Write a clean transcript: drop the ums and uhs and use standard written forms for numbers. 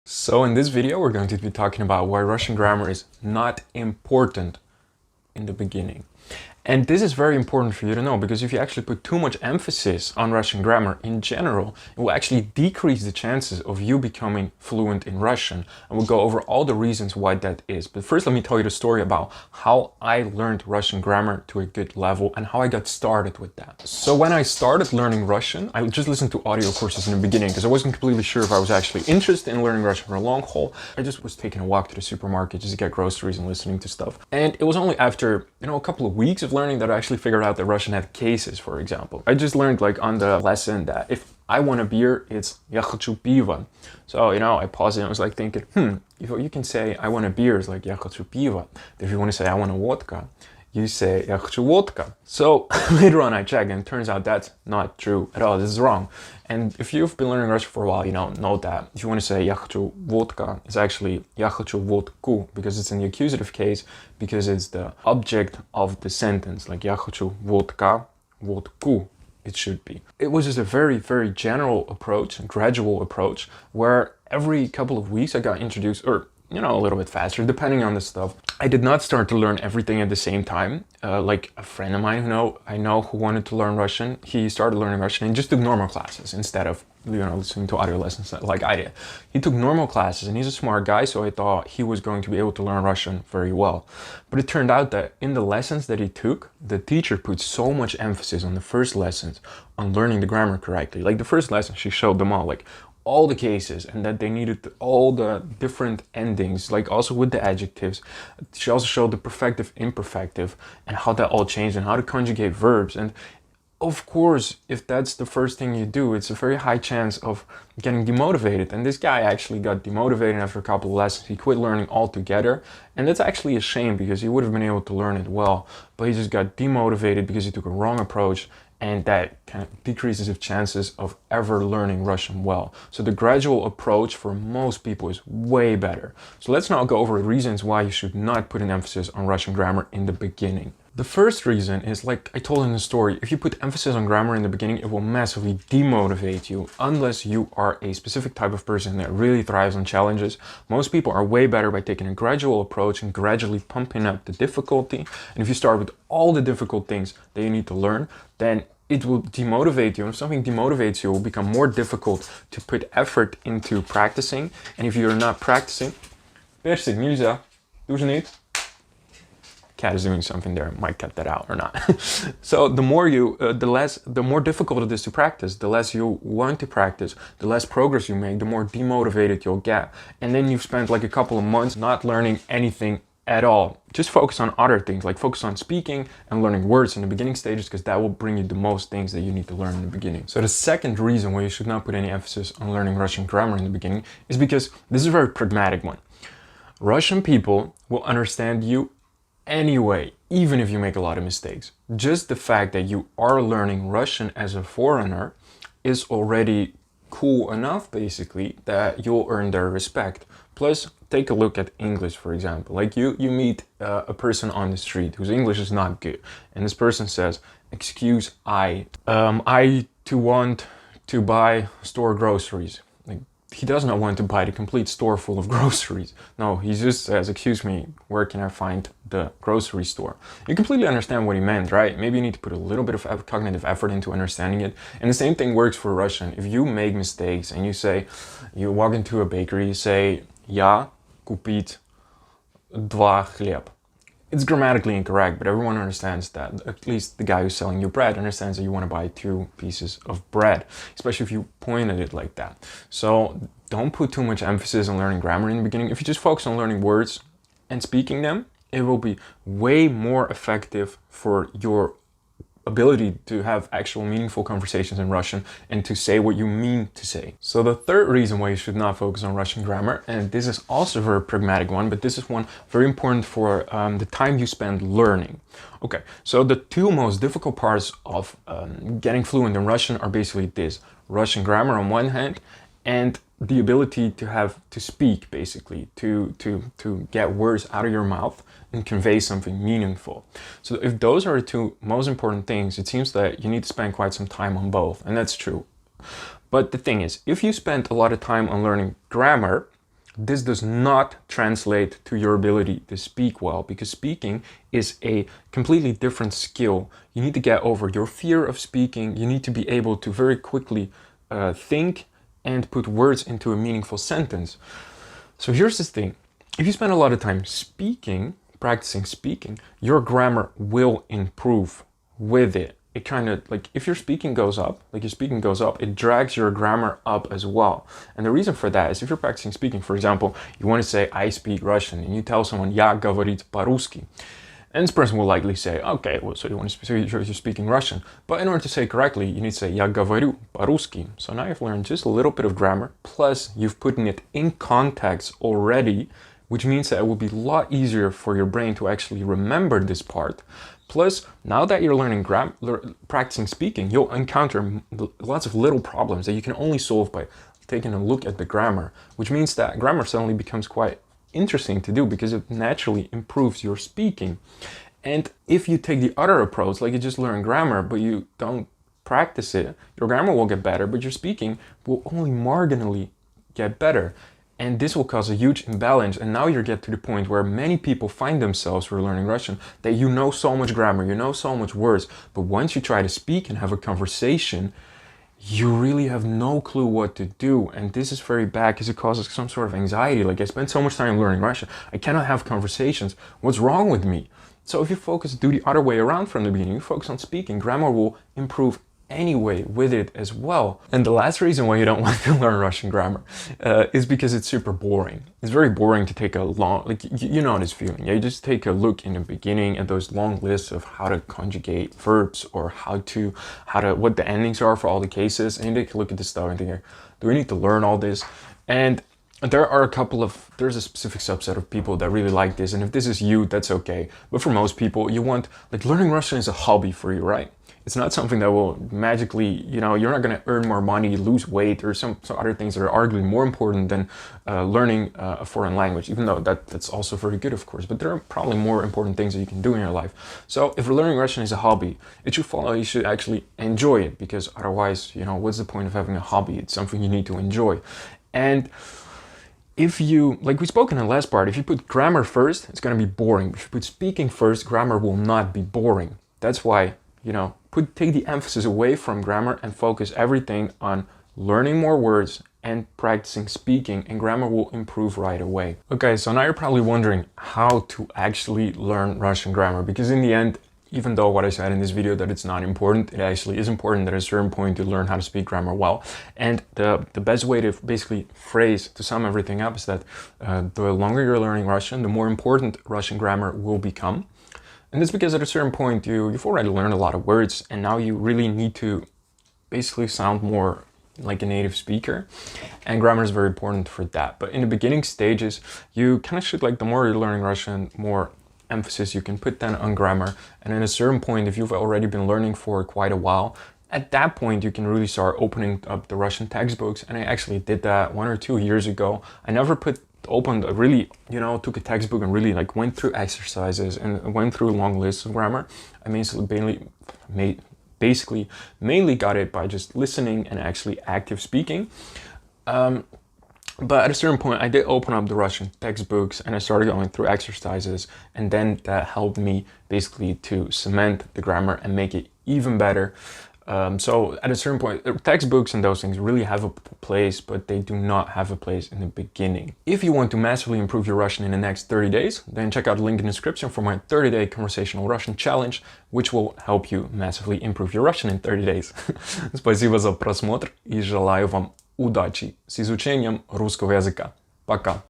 So in this video, we're going to be talking about why Russian grammar is not important in the beginning. And this is very important for you to know, because if you actually put too much emphasis on Russian grammar in general, it will actually decrease the chances of you becoming fluent in Russian. And we'll go over all the reasons why that is. But first, let me tell you the story about how I learned Russian grammar to a good level and how I got started with that. So when I started learning Russian, I just listened to audio courses in the beginning because I wasn't completely sure if I was actually interested in learning Russian for a long haul. I just was taking a walk to the supermarket just to get groceries and listening to stuff. And it was only after, a couple of weeks of learning that I actually figured out that Russian had cases, for example. I just learned on the lesson that if I want a beer, it's "Я хочу пиво." So, I paused it and I was thinking, you can say I want a beer, it's like "Я хочу пиво." If you want to say I want a vodka, you say "Я хочу водка." So later on I checked and it turns out that's not true at all. This is wrong. And if you've been learning Russian for a while, know that if you want to say "Я хочу водка," it's actually "Я хочу водку," because it's in the accusative case, because it's the object of the sentence, like "Я хочу водка, водку." It should be. It was just a very, very general approach, a gradual approach, where every couple of weeks I got introduced, or a little bit faster, depending on the stuff. I did not start to learn everything at the same time. Like a friend of mine I know who wanted to learn Russian, he started learning Russian and just took normal classes instead of listening to audio lessons like I did. He took normal classes and he's a smart guy, so I thought he was going to be able to learn Russian very well. But it turned out that in the lessons that he took, the teacher put so much emphasis on the first lessons on learning the grammar correctly. Like the first lesson, she showed them all the cases, and that they needed all the different endings, also with the adjectives. She also showed the perfective, imperfective, and how that all changed, and how to conjugate verbs. And of course, if that's the first thing you do, it's a very high chance of getting demotivated. And this guy actually got demotivated after a couple of lessons. He quit learning altogether. And that's actually a shame, because he would have been able to learn it well. But he just got demotivated because he took a wrong approach. And that kind of decreases his chances of ever learning Russian well. So the gradual approach for most people is way better. So let's now go over reasons why you should not put an emphasis on Russian grammar in the beginning. The first reason is, like I told in the story, if you put emphasis on grammar in the beginning, it will massively demotivate you, unless you are a specific type of person that really thrives on challenges. Most people are way better by taking a gradual approach and gradually pumping up the difficulty. And if you start with all the difficult things that you need to learn, then it will demotivate you. And if something demotivates you, it will become more difficult to put effort into practicing. And if you're not practicing, персик нельзя, doe ze niet. Cat is doing something there, might cut that out or not. So the more difficult it is to practice, the less you want to practice, the less progress you make, the more demotivated you'll get. And then you've spent a couple of months not learning anything at all. Just focus on other things, like focus on speaking and learning words in the beginning stages, because that will bring you the most things that you need to learn in the beginning. So the second reason why you should not put any emphasis on learning Russian grammar in the beginning is because this is a very pragmatic one. Russian people will understand you anyway, even if you make a lot of mistakes. Just the fact that you are learning Russian as a foreigner is already cool enough, basically, that you'll earn their respect. Plus, take a look at English, for example. You meet a person on the street whose English is not good, and this person says, "Excuse, I want to buy store groceries." He does not want to buy the complete store full of groceries. No, he just says, "Excuse me, where can I find the grocery store?" You completely understand what he meant, right? Maybe you need to put a little bit of cognitive effort into understanding it. And the same thing works for Russian. If you make mistakes and you walk into a bakery, you say, "Я купить два хлеб." It's grammatically incorrect, but everyone understands that. At least the guy who's selling you bread understands that you want to buy 2 pieces of bread, especially if you point at it like that. So don't put too much emphasis on learning grammar in the beginning. If you just focus on learning words and speaking them, it will be way more effective for your ability to have actual meaningful conversations in Russian and to say what you mean to say. So the third reason why you should not focus on Russian grammar, and this is also a very pragmatic one, but this is one very important for the time you spend learning. Okay, so the 2 most difficult parts of getting fluent in Russian are basically this: Russian grammar on one hand, and the ability to speak, basically, to get words out of your mouth and convey something meaningful. So if those are the 2 most important things, it seems that you need to spend quite some time on both, and that's true. But the thing is, if you spend a lot of time on learning grammar, this does not translate to your ability to speak well, because speaking is a completely different skill. You need to get over your fear of speaking. You need to be able to very quickly think and put words into a meaningful sentence. So here's the thing. If you spend a lot of time speaking, practicing speaking, your grammar will improve with it. It kind of, like, if your speaking goes up, it drags your grammar up as well. And the reason for that is if you're practicing speaking, for example, you want to say, I speak Russian, and you tell someone, я говорить по-русски. And this person will likely say, okay, well, so you're speaking Russian. But in order to say it correctly, you need to say, я говорю по-русски. So now you've learned just a little bit of grammar, plus you've put it in context already, which means that it will be a lot easier for your brain to actually remember this part. Plus, now that you're learning practicing speaking, you'll encounter lots of little problems that you can only solve by taking a look at the grammar, which means that grammar suddenly becomes quite interesting to do because it naturally improves your speaking. And if you take the other approach, like you just learn grammar, but you don't practice it, your grammar will get better, but your speaking will only marginally get better. And this will cause a huge imbalance. And now you get to the point where many people find themselves who are learning Russian, that you know so much grammar, you know so much words, but once you try to speak and have a conversation, you really have no clue what to do. And this is very bad because it causes some sort of anxiety. Like, I spent so much time learning Russian, I cannot have conversations. What's wrong with me? So if you do the other way around from the beginning, you focus on speaking, grammar will improve anyway with it as well. And the last reason why you don't want to learn Russian grammar is because it's super boring. It's very boring to take a long, like, you know this feeling. Yeah, you just take a look in the beginning at those long lists of how to conjugate verbs or what the endings are for all the cases, and you take a look at this stuff and think, do we need to learn all this? And there's a specific subset of people that really like this, and if this is you, that's okay. But for most people, learning Russian is a hobby for you, right? It's not something that will magically, you're not going to earn more money, lose weight, or some other things that are arguably more important than learning a foreign language, even though that's also very good, of course. But there are probably more important things that you can do in your life. So if learning Russian is a hobby, you should actually enjoy it, because otherwise, what's the point of having a hobby? It's something you need to enjoy. And if you, like we spoke in the last part, if you put grammar first, it's going to be boring. If you put speaking first, grammar will not be boring. That's why, take the emphasis away from grammar and focus everything on learning more words and practicing speaking, and grammar will improve right away. Okay, so now you're probably wondering how to actually learn Russian grammar, because in the end, even though what I said in this video that it's not important, it actually is important at a certain point to learn how to speak grammar well. And the best way to basically to sum everything up is that the longer you're learning Russian, the more important Russian grammar will become. And that's because at a certain point, you've already learned a lot of words, and now you really need to basically sound more like a native speaker. And grammar is very important for that. But in the beginning stages, you kind of should, the more you're learning Russian, more emphasis you can put then on grammar. And at a certain point, if you've already been learning for quite a while, at that point, you can really start opening up the Russian textbooks. And I actually did that 1 or 2 years ago. I never took a textbook and really went through exercises and went through long lists of grammar. I basically mainly got it by just listening and actually active speaking. But at a certain point, I did open up the Russian textbooks and I started going through exercises, and then that helped me basically to cement the grammar and make it even better. So at a certain point, textbooks and those things really have a place, but they do not have a place in the beginning. If you want to massively improve your Russian in the next 30 days, then check out the link in the description for my 30-day conversational Russian challenge, which will help you massively improve your Russian in 30 days. Спасибо за просмотр и желаю вам удачи с изучением русского языка. Пока!